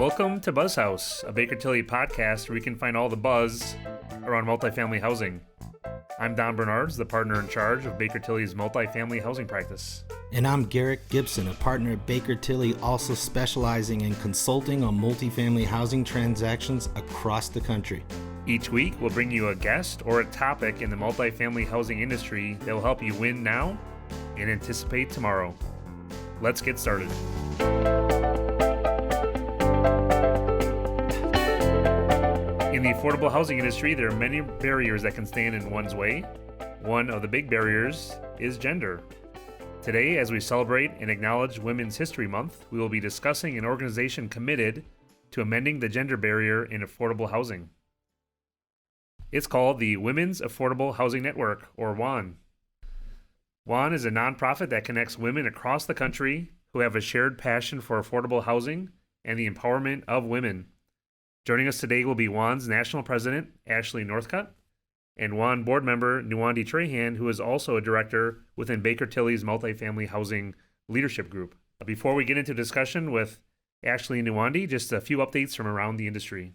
Welcome to BuzzHouse, a Baker Tilly podcast where you can find all the buzz around multifamily housing. I'm Don Bernards, the partner in charge of Baker Tilly's multifamily housing practice. And I'm Garrick Gibson, a partner at Baker Tilly, also specializing in consulting on multifamily housing transactions across the country. Each week, we'll bring you a guest or a topic in the multifamily housing industry that will help you win now and anticipate tomorrow. Let's get started. In the affordable housing industry, there are many barriers that can stand in one's way. One of the big barriers is gender. Today, as we celebrate and acknowledge Women's History Month, we will be discussing an organization committed to amending the gender barrier in affordable housing. It's called the Women's Affordable Housing Network, or WAHN. WAHN is a nonprofit that connects women across the country who have a shared passion for affordable housing and the empowerment of women. Joining us today will be WAHN's National President, Ashley Northcutt, and WAHN Board Member, Nuwandi Trahan, who is also a director within Baker Tilly's Multifamily Housing Leadership Group. Before we get into discussion with Ashley and Nuwandi, just a few updates from around the industry.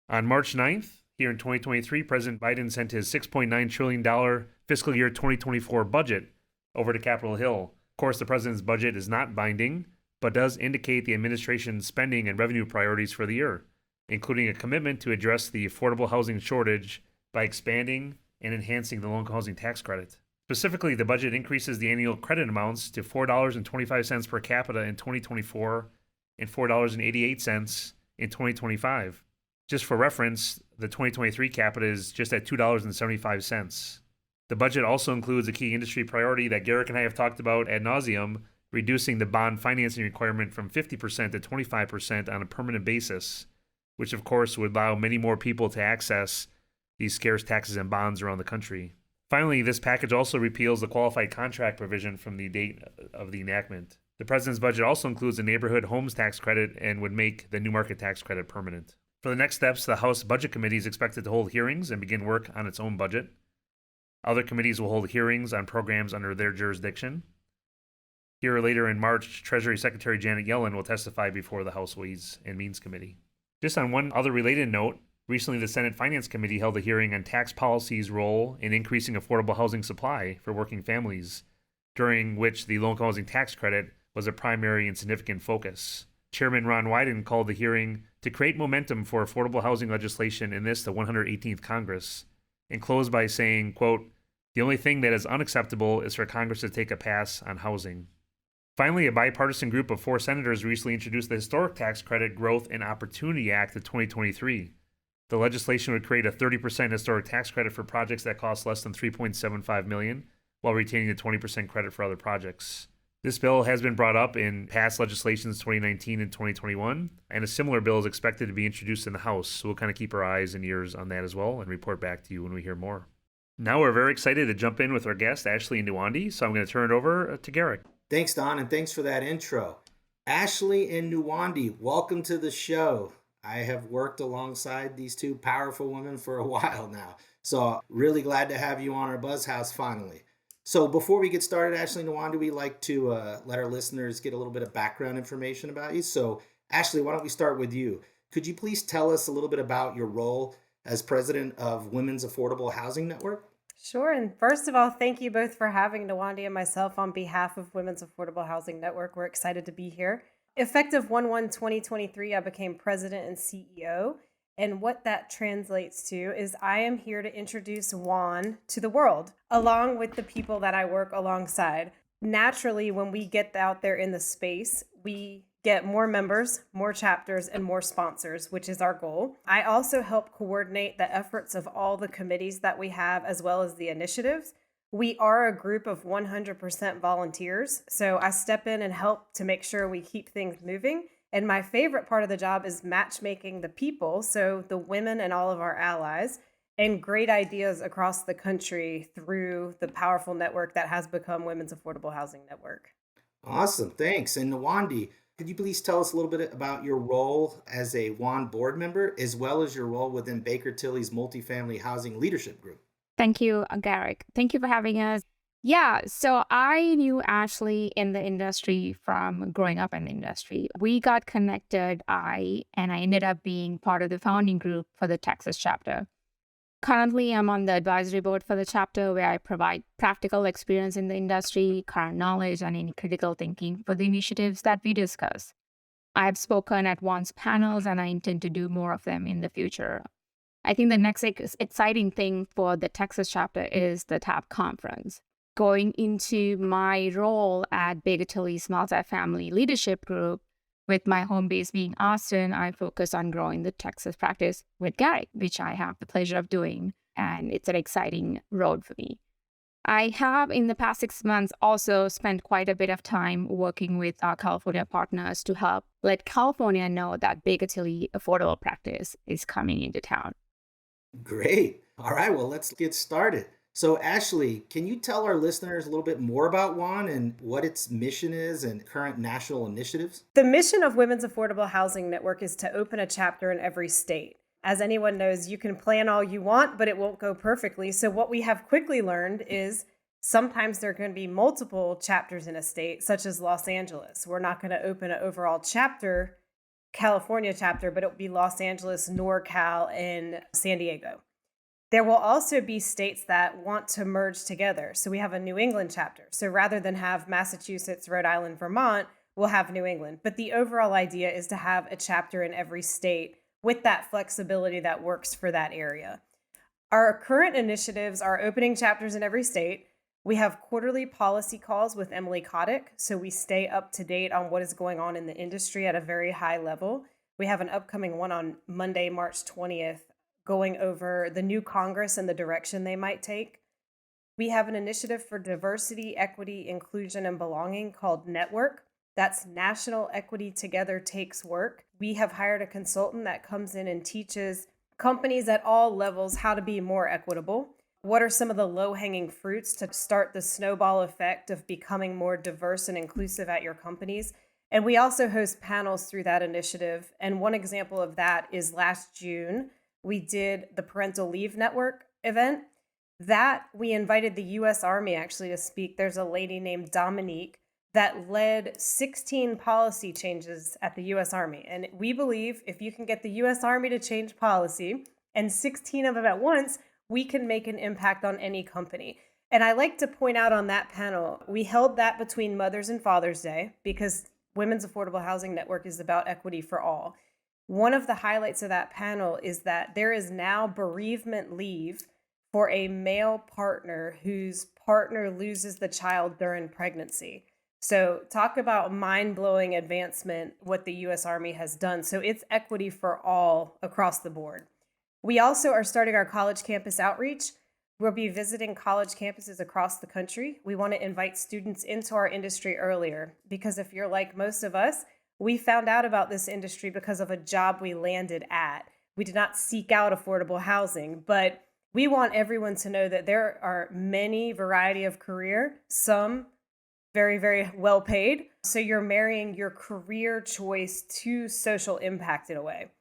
On March 9th, here in 2023, President Biden sent his $6.9 trillion fiscal year 2024 budget over to Capitol Hill. Of course, the president's budget is not binding, but does indicate the administration's spending and revenue priorities for the year, including a commitment to address the affordable housing shortage by expanding and enhancing the low-income housing tax credit. Specifically, the budget increases the annual credit amounts to $4.25 per capita in 2024 and $4.88 in 2025. Just for reference, the 2023 capita is just at $2.75. The budget also includes a key industry priority that Garrick and I have talked about ad nauseum, reducing the bond financing requirement from 50% to 25% on a permanent basis, which of course would allow many more people to access these scarce taxes and bonds around the country. Finally, this package also repeals the qualified contract provision from the date of the enactment. The president's budget also includes a neighborhood homes tax credit and would make the new market tax credit permanent. For the next steps, the House Budget Committee is expected to hold hearings and begin work on its own budget. Other committees will hold hearings on programs under their jurisdiction. Here later in March, Treasury Secretary Janet Yellen will testify before the House Ways and Means Committee. Just on one other related note, recently the Senate Finance Committee held a hearing on tax policy's role in increasing affordable housing supply for working families, during which the low-income housing tax credit was a primary and significant focus. Chairman Ron Wyden called the hearing to create momentum for affordable housing legislation in the 118th Congress, and closed by saying, quote, "The only thing that is unacceptable is for Congress to take a pass on housing." Finally, a bipartisan group of 4 senators recently introduced the Historic Tax Credit Growth and Opportunity Act of 2023. The legislation would create a 30% historic tax credit for projects that cost less than $3.75 million, while retaining the 20% credit for other projects. This bill has been brought up in past legislations 2019 and 2021, and a similar bill is expected to be introduced in the House, so we'll kind of keep our eyes and ears on that as well and report back to you when we hear more. Now we're very excited to jump in with our guest, Ashley and Nuwandi, so I'm going to turn it over to Garrick. Thanks, Don, and thanks for that intro. Ashley and Nuwandi, welcome to the show. I have worked alongside these two powerful women for a while now, so really glad to have you on our BuzzHouse finally. So before we get started, Ashley and Nuwandi, we like to let our listeners get a little bit of background information about you. So Ashley, why don't we start with you? Could you please tell us a little bit about your role as president of Women's Affordable Housing Network? Sure. And first of all, thank you both for having Nuwandi and myself on behalf of Women's Affordable Housing Network. We're excited to be here. Effective 1/1/2023, I became president and CEO. And what that translates to is I am here to introduce WAHN to the world, along with the people that I work alongside. Naturally, when we get out there in the space, we get more members, more chapters, and more sponsors, which is our goal. I also help coordinate the efforts of all the committees that we have, as well as the initiatives. We are a group of 100% volunteers, so I step in and help to make sure we keep things moving. And my favorite part of the job is matchmaking the people, so the women and all of our allies, and great ideas across the country through the powerful network that has become Women's Affordable Housing Network. Awesome, thanks. And Nuwandi, could you please tell us a little bit about your role as a WAHN board member, as well as your role within Baker Tilly's Multifamily Housing Leadership Group? Thank you, Garrick. Thank you for having us. Yeah, so I knew Ashley in the industry from growing up in the industry. We got connected, and I ended up being part of the founding group for the Texas chapter. Currently, I'm on the advisory board for the chapter where I provide practical experience in the industry, current knowledge, and any critical thinking for the initiatives that we discuss. I've spoken at WAHN's panels, and I intend to do more of them in the future. I think the next exciting thing for the Texas chapter is the TAP conference. Going into my role at Baker Tilly's multifamily leadership group, with my home base being Austin, I focus on growing the Texas practice with Garrick, which I have the pleasure of doing. And it's an exciting road for me. I have, in the past 6 months, also spent quite a bit of time working with our California partners to help let California know that Baker Tilly affordable practice is coming into town. Great. All right, well, let's get started. So, Ashley, can you tell our listeners a little bit more about WAHN and what its mission is and current national initiatives? The mission of Women's Affordable Housing Network is to open a chapter in every state. As anyone knows, you can plan all you want, but it won't go perfectly. So what we have quickly learned is sometimes there are going to be multiple chapters in a state, such as Los Angeles. We're not going to open an overall chapter, California chapter, but it will be Los Angeles, NorCal, and San Diego. There will also be states that want to merge together. So we have a New England chapter. So rather than have Massachusetts, Rhode Island, Vermont, we'll have New England. But the overall idea is to have a chapter in every state with that flexibility that works for that area. Our current initiatives are opening chapters in every state. We have quarterly policy calls with Emily Kotick, so we stay up to date on what is going on in the industry at a very high level. We have an upcoming one on Monday, March 20th, going over the new Congress and the direction they might take. We have an initiative for diversity, equity, inclusion, and belonging called Network. That's National Equity Together Takes Work. We have hired a consultant that comes in and teaches companies at all levels how to be more equitable. What are some of the low-hanging fruits to start the snowball effect of becoming more diverse and inclusive at your companies? And we also host panels through that initiative. And one example of that is last June, we did the Parental Leave Network event. That we invited the U.S. Army actually to speak. There's a lady named Dominique that led 16 policy changes at the U.S. Army. And we believe if you can get the U.S. Army to change policy, and 16 of them at once, we can make an impact on any company. And I like to point out on that panel, we held that between Mother's and Father's Day because Women's Affordable Housing Network is about equity for all. One of the highlights of that panel is that there is now bereavement leave for a male partner whose partner loses the child during pregnancy. So talk about mind-blowing advancement, what the U.S. Army has done. So it's equity for all across the board. We also are starting our college campus outreach. We'll be visiting college campuses across the country. We want to invite students into our industry earlier because if you're like most of us, we found out about this industry because of a job we landed at. We did not seek out affordable housing, but we want everyone to know that there are many variety of career, some very, very well paid. So you're marrying your career choice to social impact in a way.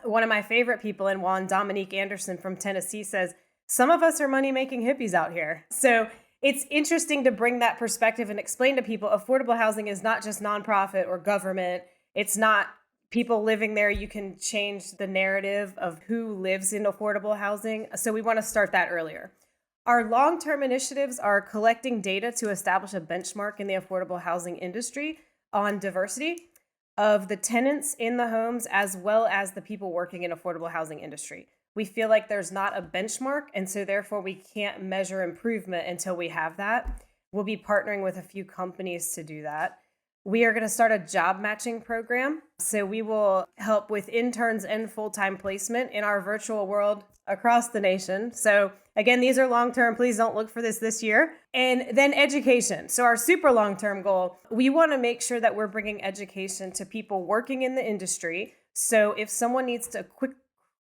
One of my favorite people in WAHN, Dominique Anderson from Tennessee, says, some of us are money-making hippies out here. So it's interesting to bring that perspective and explain to people affordable housing is not just nonprofit or government. It's not people living there. You can change the narrative of who lives in affordable housing. So we want to start that earlier. Our long-term initiatives are collecting data to establish a benchmark in the affordable housing industry on diversity of the tenants in the homes as well as the people working in affordable housing industry. We feel like there's not a benchmark, and so therefore we can't measure improvement until we have that. We'll be partnering with a few companies to do that. We are going to start a job matching program. So we will help with interns and full-time placement in our virtual world across the nation. So again, these are long-term. Please don't look for this year. And then education. So our super long-term goal, we want to make sure that we're bringing education to people working in the industry. So if someone needs a quick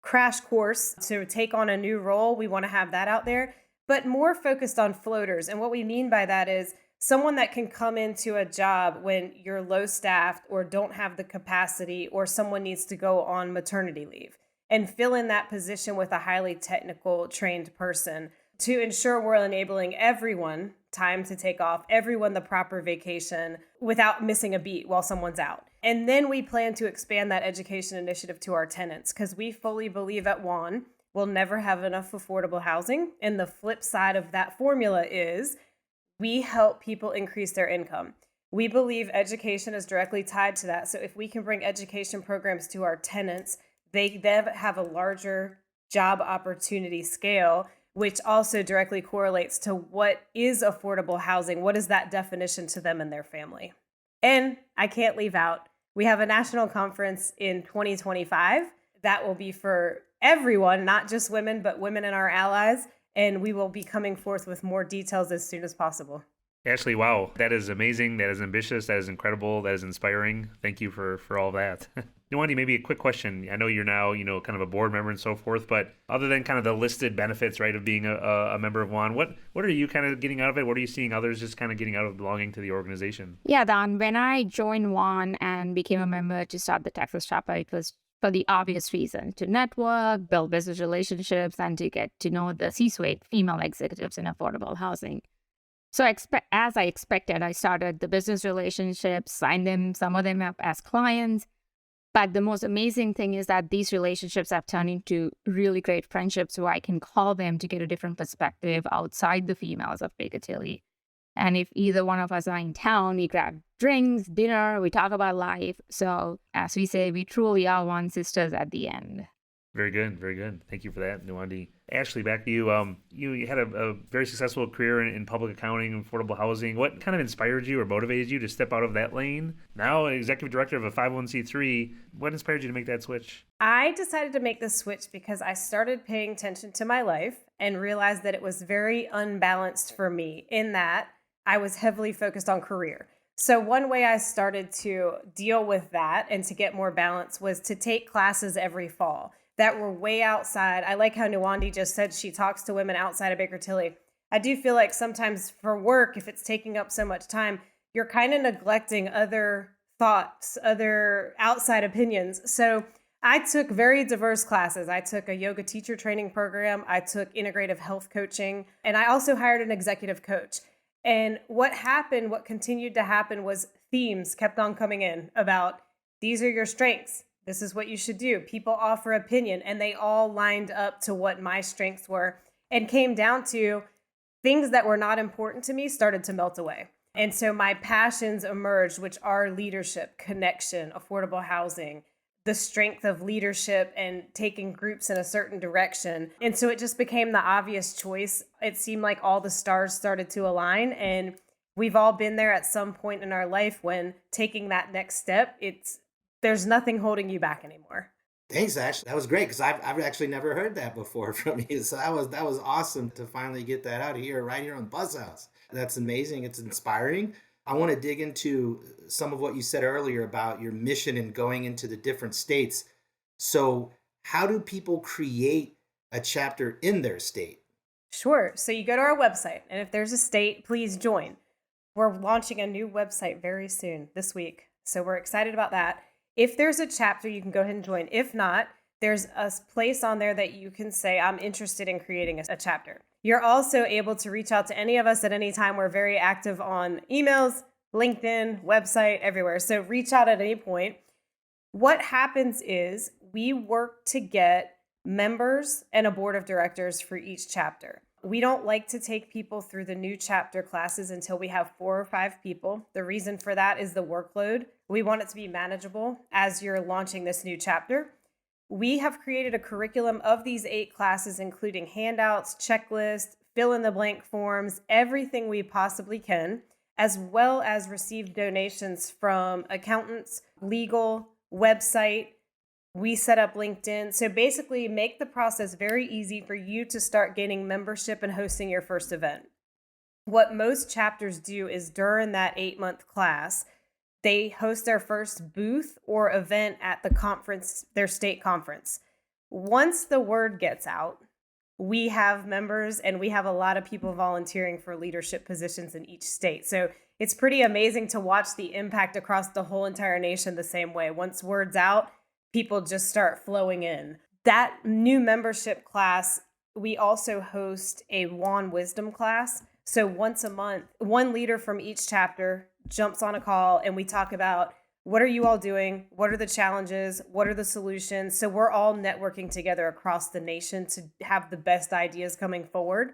crash course to take on a new role, we want to have that out there, but more focused on floaters. And what we mean by that is someone that can come into a job when you're low staffed or don't have the capacity or someone needs to go on maternity leave and fill in that position with a highly technical trained person. to ensure we're enabling everyone time to take off, everyone the proper vacation without missing a beat while someone's out. And then we plan to expand that education initiative to our tenants because we fully believe at WAHN we'll never have enough affordable housing. And the flip side of that formula is we help people increase their income. We believe education is directly tied to that. So if we can bring education programs to our tenants, they then have a larger job opportunity scale, which also directly correlates to what is affordable housing. What is that definition to them and their family? And I can't leave out, we have a national conference in 2025 that will be for everyone, not just women, but women and our allies. And we will be coming forth with more details as soon as possible. Ashley, wow, that is amazing. That is ambitious. That is incredible. That is inspiring. Thank you for all that. Nuwandi, maybe a quick question. I know you're now, kind of a board member and so forth, but other than kind of the listed benefits, right, of being a member of WAHN, what are you kind of getting out of it? What are you seeing others just kind of getting out of belonging to the organization? Yeah, Dan, when I joined WAHN and became a member to start the Texas chapter, it was for the obvious reason: to network, build business relationships, and to get to know the C-suite female executives in affordable housing. So as I expected, I started the business relationships, signed some of them up as clients. But the most amazing thing is that these relationships have turned into really great friendships where I can call them to get a different perspective outside the females of Baker Tilly. And if either one of us are in town, we grab drinks, dinner, we talk about life. So as we say, we truly are one sisters at the end. Very good. Very good. Thank you for that, Nuwandi. Ashley, back to you. You had a very successful career in public accounting and affordable housing. What kind of inspired you or motivated you to step out of that lane? Now, executive director of a 501c3, what inspired you to make that switch? I decided to make the switch because I started paying attention to my life and realized that it was very unbalanced for me in that I was heavily focused on career. So one way I started to deal with that and to get more balance was to take classes every fall that were way outside. I like how Nuwandi just said she talks to women outside of Baker Tilly. I do feel like sometimes for work, if it's taking up so much time, you're kind of neglecting other thoughts, other outside opinions. So I took very diverse classes. I took a yoga teacher training program. I took integrative health coaching, and I also hired an executive coach. And what continued to happen was themes kept on coming in about these are your strengths. This is what you should do. People offer opinion, and they all lined up to what my strengths were and came down to things that were not important to me started to melt away. And so my passions emerged, which are leadership, connection, affordable housing, the strength of leadership and taking groups in a certain direction. And so it just became the obvious choice. It seemed like all the stars started to align, and we've all been there at some point in our life when taking that next step, there's nothing holding you back anymore. Thanks, Ashley. That was great because I've actually never heard that before from you. So that was awesome to finally get that out here right here on BuzzHouse. That's amazing. It's inspiring. I want to dig into some of what you said earlier about your mission and going into the different states. So how do people create a chapter in their state? Sure. So you go to our website, and if there's a state, please join. We're launching a new website very soon this week. So we're excited about that. If there's a chapter, you can go ahead and join. If not, there's a place on there that you can say, I'm interested in creating a chapter. You're also able to reach out to any of us at any time. We're very active on emails, LinkedIn, website, everywhere. So reach out at any point. What happens is we work to get members and a board of directors for each chapter. We don't like to take people through the new chapter classes until we have 4 or 5 people. The reason for that is the workload. We want it to be manageable as you're launching this new chapter. We have created a curriculum of these 8 classes, including handouts, checklists, fill in the blank forms, everything we possibly can, as well as receive donations from accountants, legal, website. We set up LinkedIn. So basically make the process very easy for you to start gaining membership and hosting your first event. What most chapters do is during that 8-month class, they host their first booth or event at the conference, their state conference. Once the word gets out, we have members and we have a lot of people volunteering for leadership positions in each state. So it's pretty amazing to watch the impact across the whole entire nation the same way. Once word's out, people just start flowing in. That new membership class we also host a WAHN wisdom class. So once a month, one leader from each chapter jumps on a call and we talk about what are you all doing? What are the challenges? What are the solutions? So we're all networking together across the nation to have the best ideas coming forward.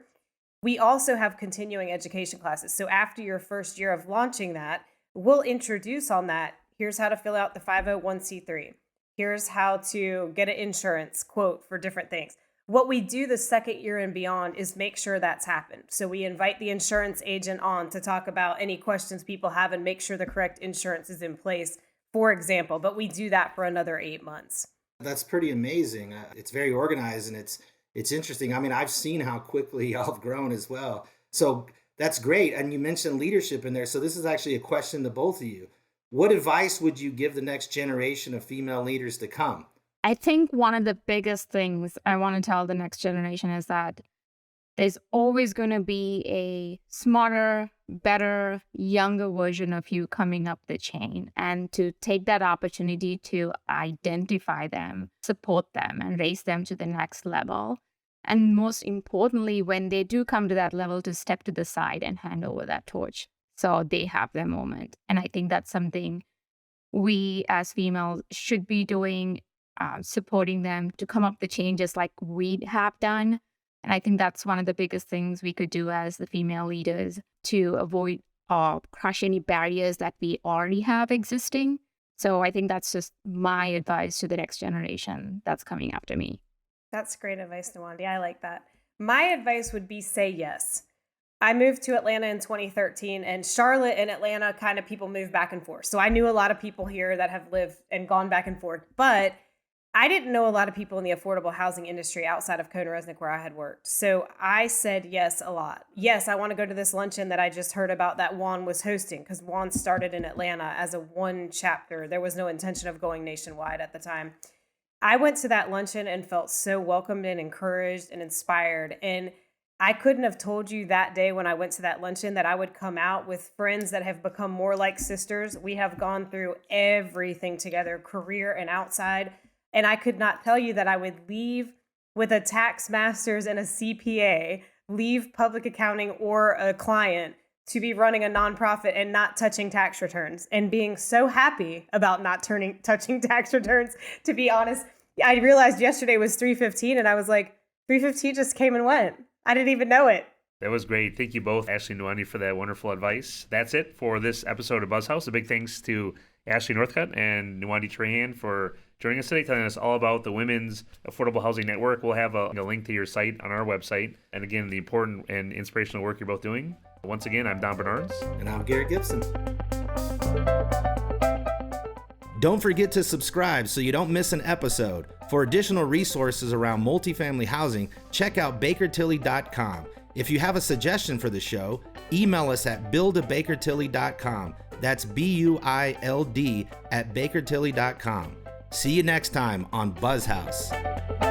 We also have continuing education classes. So after your first year of launching that, we'll introduce on that. Here's how to fill out the 501c3. Here's how to get an insurance quote for different things. What we do the second year and beyond is make sure that's happened. So we invite the insurance agent on to talk about any questions people have and make sure the correct insurance is in place, for example. But we do that for another 8 months. That's pretty amazing. It's very organized and it's interesting. I mean, I've seen how quickly y'all have grown as well. So that's great. And you mentioned leadership in there. So this is actually a question to both of you. What advice would you give the next generation of female leaders to come? I think one of the biggest things I want to tell the next generation is that there's always going to be a smarter, better, younger version of you coming up the chain, and to take that opportunity to identify them, support them, and raise them to the next level. And most importantly, when they do come to that level, to step to the side and hand over that torch so they have their moment. And I think that's something we as females should be doing, supporting them to come up the chain just like we have done. And I think that's one of the biggest things we could do as the female leaders to avoid or crush any barriers that we already have existing. So I think that's just my advice to the next generation that's coming after me. That's great advice, Nuwandi. I like that. My advice would be say yes. I moved to Atlanta in 2013, and Charlotte and Atlanta kind of people move back and forth. So I knew a lot of people here that have lived and gone back and forth, but I didn't know a lot of people in the affordable housing industry outside of Kona-Resnick where I had worked. So I said yes a lot. Yes, I want to go to this luncheon that I just heard about that WAHN was hosting, because WAHN started in Atlanta as a one chapter. There was no intention of going nationwide at the time. I went to that luncheon and felt so welcomed and encouraged and inspired. And I couldn't have told you that day when I went to that luncheon that I would come out with friends that have become more like sisters. We have gone through everything together, career and outside. And I could not tell you that I would leave with a tax master's and a CPA, leave public accounting or a client to be running a nonprofit and not touching tax returns, and being so happy about not touching tax returns. To be honest, I realized yesterday was 3/15 and I was like, 3/15 just came and went. I didn't even know it. That was great. Thank you both, Ashley and Nuwandi, for that wonderful advice. That's it for this episode of BuzzHouse. A big thanks to Ashley Northcutt and Nuwandi Trahan for joining us today, telling us all about the Women's Affordable Housing Network. We'll have a link to your site on our website. And again, the important and inspirational work you're both doing. Once again, I'm Don Bernards. And I'm Garrick Gibson. Don't forget to subscribe so you don't miss an episode. For additional resources around multifamily housing, check out bakertilly.com. If you have a suggestion for the show, email us at build@bakertilly.com. That's BUILD @bakertilly.com. See you next time on BuzzHouse.